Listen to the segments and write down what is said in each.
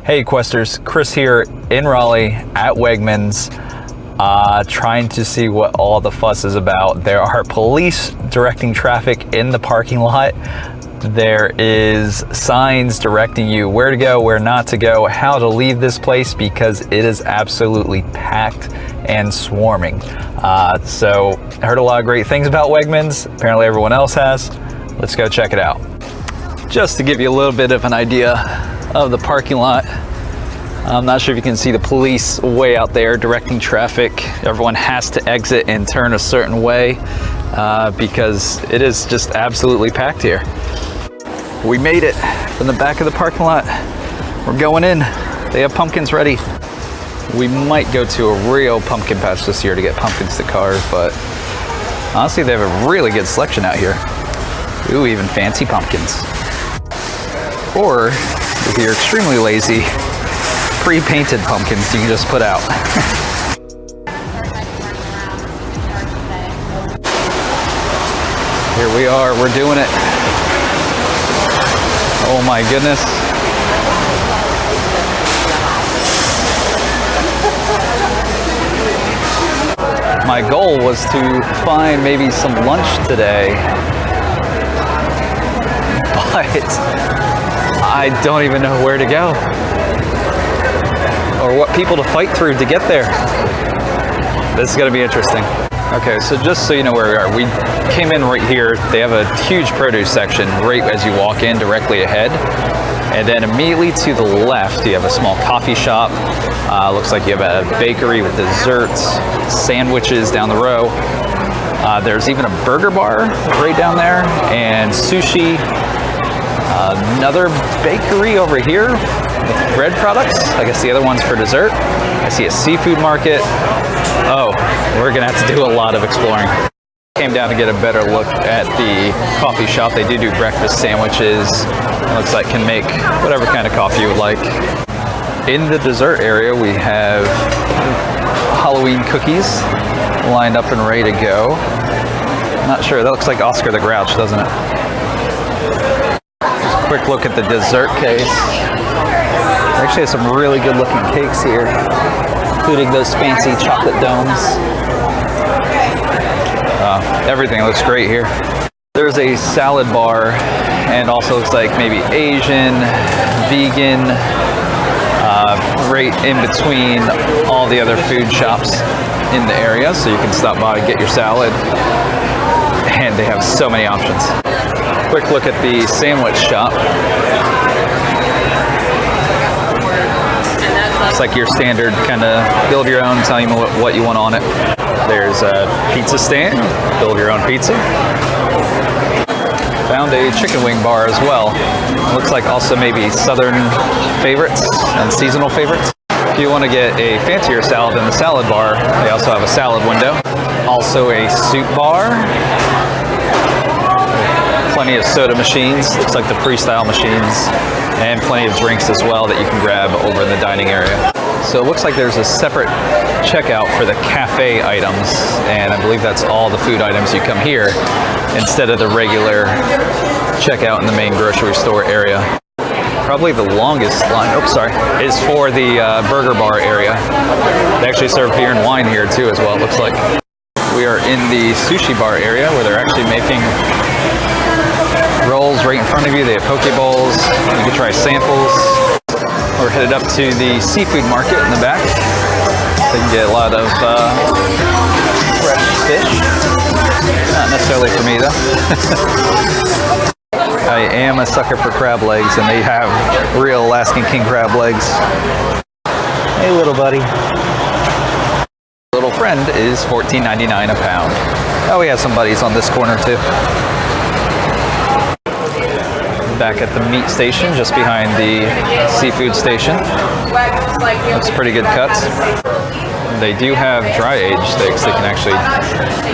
Hey Questers, Chris here in Raleigh at Wegmans, trying to see what all the fuss is about. There are police directing traffic in the parking lot. There is signs directing you where to go, where not to go, how to leave this place because it is absolutely packed and swarming. So I heard a lot of great things about Wegmans. Apparently everyone else has. Let's go check it out. Just to give you a little bit of an idea of the parking lot. I'm not sure if you can see the police way out there directing traffic. Everyone has to exit and turn a certain way because it is just absolutely packed here. We made it from the back of the parking lot. We're going in. They have pumpkins ready. We might go to a real pumpkin patch this year to get pumpkins to carve, but honestly, they have a really good selection out here. Ooh, even fancy pumpkins. Or, if you're extremely lazy, pre-painted pumpkins you can just put out. Here we are, we're doing it. Oh my goodness. My goal was to find maybe some lunch today, but I don't even know where to go or what people to fight through to get there. This is going to be interesting. Okay, so just so you know where we are, we came in right here. They have a huge produce section right as you walk in directly ahead. And then immediately to the left, you have a small coffee shop. Looks like you have a bakery with desserts, sandwiches down the row. There's even a burger bar right down there and sushi. Another bakery over here with bread products. I guess the other one's for dessert. I see a seafood market. Oh, we're gonna have to do a lot of exploring. Came down to get a better look at the coffee shop. They do breakfast sandwiches. It looks like can make whatever kind of coffee you would like. In the dessert area, we have Halloween cookies lined up and ready to go. Not sure, that looks like Oscar the Grouch, doesn't it? Quick look at the dessert case. They actually have some really good looking cakes here, including those fancy chocolate domes. Everything looks great here. There's a salad bar and also looks like maybe Asian, vegan, right in between all the other food shops in the area, so you can stop by and get your salad. And they have so many options. Quick look at the sandwich shop. It's like your standard kind of build your own, tell you what you want on it. There's a pizza stand, build your own pizza. Found a chicken wing bar as well. Looks like also maybe southern favorites and seasonal favorites. If you want to get a fancier salad than the salad bar, they also have a salad window. Also a soup bar. Plenty of soda machines, looks like the freestyle machines, and plenty of drinks as well that you can grab over in the dining area. So it looks like there's a separate checkout for the cafe items, and I believe that's all the food items you come here instead of the regular checkout in the main grocery store area. Probably the longest line, is for the burger bar area. They actually serve beer and wine here too as well, it looks like. We are in the sushi bar area where they're actually making rolls right in front of you. They have poke bowls. You can try samples. We're headed up to the seafood market in the back. So you can get a lot of fresh fish. Not necessarily for me though. I am a sucker for crab legs, and they have real Alaskan king crab legs. Hey little buddy. Little friend is $14.99 a pound. Oh, we have some buddies on this corner too. Back at the meat station, just behind the seafood station. Looks pretty good cuts. They do have dry aged steaks they can actually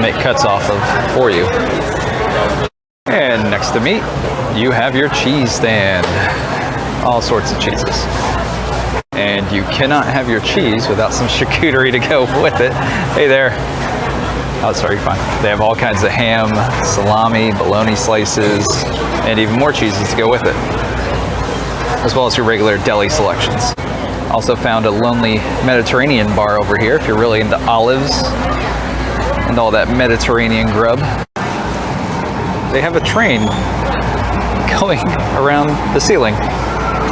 make cuts off of for you. And next to meat, you have your cheese stand. All sorts of cheeses. And you cannot have your cheese without some charcuterie to go with it. Hey there. Oh, sorry, fine. They have all kinds of ham, salami, bologna slices, and even more cheeses to go with it. as well as your regular deli selections. Also found a lonely Mediterranean bar over here if you're really into olives and all that Mediterranean grub. They have a train going around the ceiling.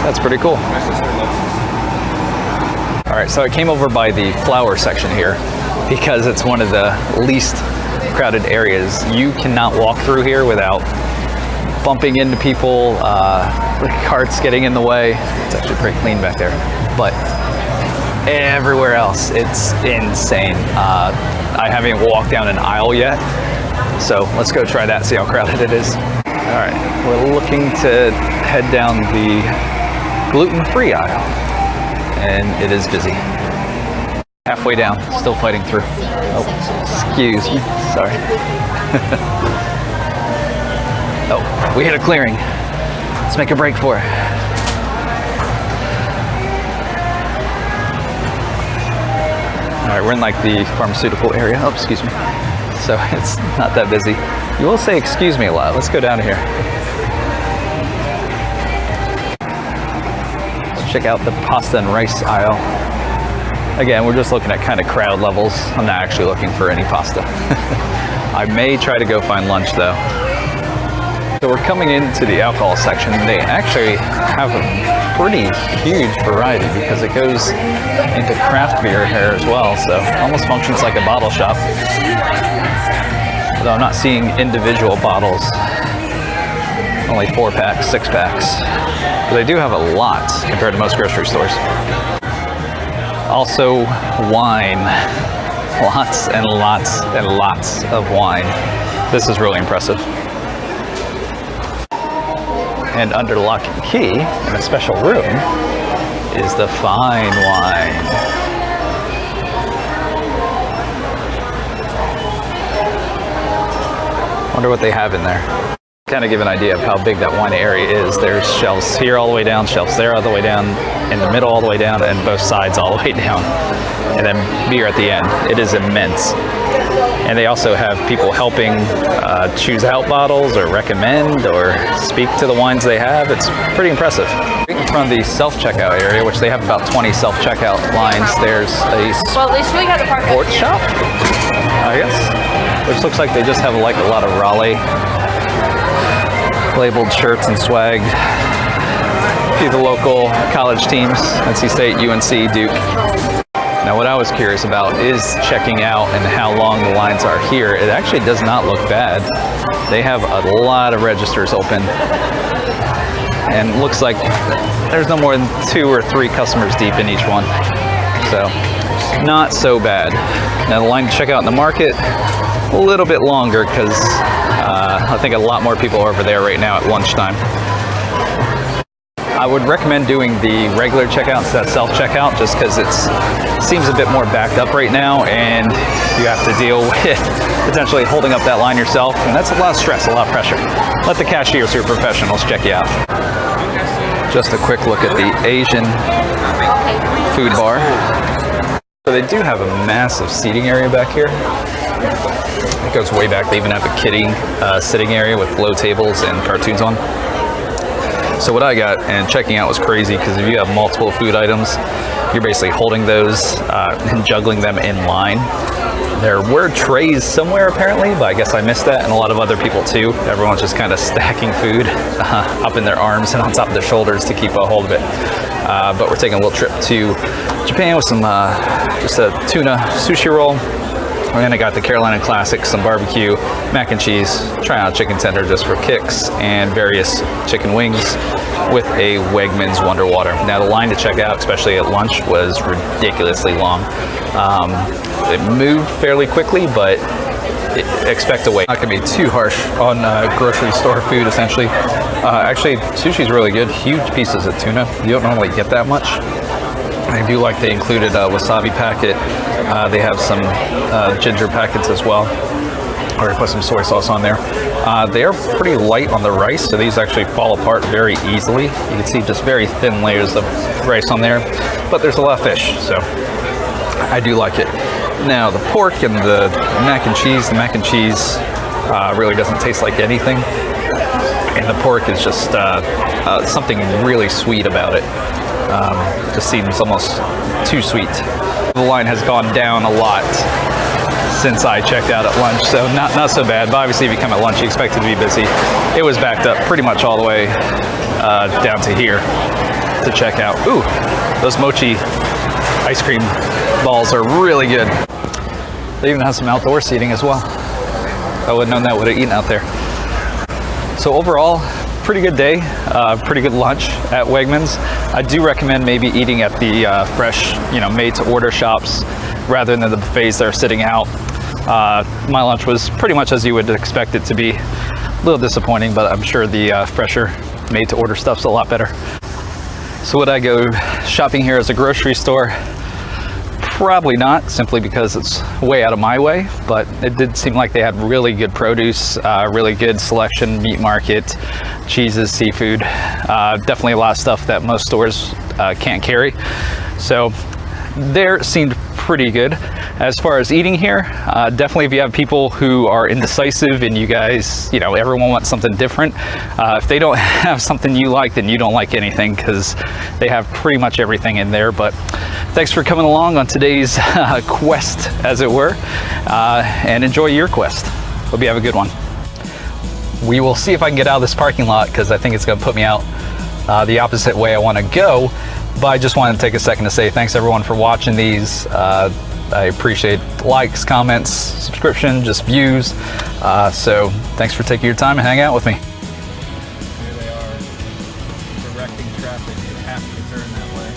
That's pretty cool. All right, so I came over by the flower section here because it's one of the least crowded areas. You cannot walk through here without bumping into people, carts getting in the way. It's actually pretty clean back there. But everywhere else, it's insane. I haven't walked down an aisle yet, so let's go try that, see how crowded it is. All right, we're looking to head down the gluten-free aisle, and it is busy. Halfway down, still fighting through. Oh, excuse me, sorry. Oh, we hit a clearing. Let's make a break for it. All right, we're in like the pharmaceutical area. Oh, excuse me. So it's not that busy. You will say excuse me a lot. Let's go down here. Let's check out the pasta and rice aisle. Again, we're just looking at kind of crowd levels. I'm not actually looking for any pasta. I may try to go find lunch though. So we're coming into the alcohol section. They actually have a pretty huge variety because it goes into craft beer here as well. So it almost functions like a bottle shop. Although I'm not seeing individual bottles. Only 4-packs, 6-packs. But they do have a lot compared to most grocery stores. Also, wine. Lots and lots and lots of wine. This is really impressive. And under lock and key, in a special room, is the fine wine. Wonder what they have in there. Kind of give an idea of how big that wine area is. There's shelves here all the way down, shelves there all the way down, in the middle all the way down, and both sides all the way down. And then beer at the end. It is immense. And they also have people helping choose out bottles or recommend or speak to the wines they have. It's pretty impressive. From the self-checkout area, which they have about 20 self-checkout lines, there's a sports shop, I guess, which looks like they just have like a lot of Raleigh labeled shirts and swag. A few of the local college teams, NC State, UNC, Duke. Now what I was curious about is checking out and how long the lines are here. It actually does not look bad. They have a lot of registers open and looks like there's no more than 2 or 3 customers deep in each one. So not so bad. Now the line to check out in the market, a little bit longer because I think a lot more people are over there right now at lunchtime. I would recommend doing the regular checkout instead of self-checkout just because it seems a bit more backed up right now and you have to deal with potentially holding up that line yourself, and that's a lot of stress, a lot of pressure. Let the cashiers who are professionals check you out. Just a quick look at the Asian food bar. So they do have a massive seating area back here. It goes way back. They even have a kiddie sitting area with low tables and cartoons on. So what I got and checking out was crazy because if you have multiple food items, you're basically holding those and juggling them in line. There were trays somewhere apparently, but I guess I missed that, and a lot of other people too. Everyone's just kind of stacking food up in their arms and on top of their shoulders to keep a hold of it. But we're taking a little trip to Japan with some just a tuna sushi roll. And then I got the Carolina Classic, some barbecue, mac and cheese, trying out chicken tender just for kicks, and various chicken wings with a Wegmans Wonder Water. Now the line to check out, especially at lunch, was ridiculously long. It moved fairly quickly, but expect to wait. Not gonna be too harsh on grocery store food, essentially. Actually, sushi's really good. Huge pieces of tuna. You don't normally get that much. I do like they included a wasabi packet. They have some ginger packets as well. Or put some soy sauce on there. They are pretty light on the rice, so these actually fall apart very easily. You can see just very thin layers of rice on there, but there's a lot of fish, so I do like it. Now the pork and the mac and cheese really doesn't taste like anything. and the pork is just something really sweet about it. Just seems almost too sweet. The line has gone down a lot since I checked out at lunch, so not so bad. But obviously, if you come at lunch, you expect it to be busy. It was backed up pretty much all the way down to here to check out. Ooh, those mochi ice cream balls are really good. They even have some outdoor seating as well. I wouldn't have known that would have eaten out there. So overall, pretty good day, pretty good lunch at Wegmans. I do recommend maybe eating at the fresh, made-to-order shops rather than the buffets that are sitting out. My lunch was pretty much as you would expect it to be. A little disappointing, but I'm sure the fresher made-to-order stuff's a lot better. So would I go shopping here as a grocery store? Probably not, simply because it's way out of my way, but it did seem like they had really good produce, really good selection, meat market, cheeses, seafood, definitely a lot of stuff that most stores can't carry. So there seemed pretty good. As far as eating here, definitely if you have people who are indecisive and you guys, everyone wants something different, if they don't have something you like, then you don't like anything, because they have pretty much everything in there. But thanks for coming along on today's quest, as it were, and enjoy your quest. Hope you have a good one. We will see if I can get out of this parking lot, because I think it's going to put me out the opposite way I want to go. But I just wanted to take a second to say thanks everyone for watching these. I appreciate likes, comments, subscription, just views. So thanks for taking your time and hanging out with me. Here they are, directing traffic. You have to turn that way.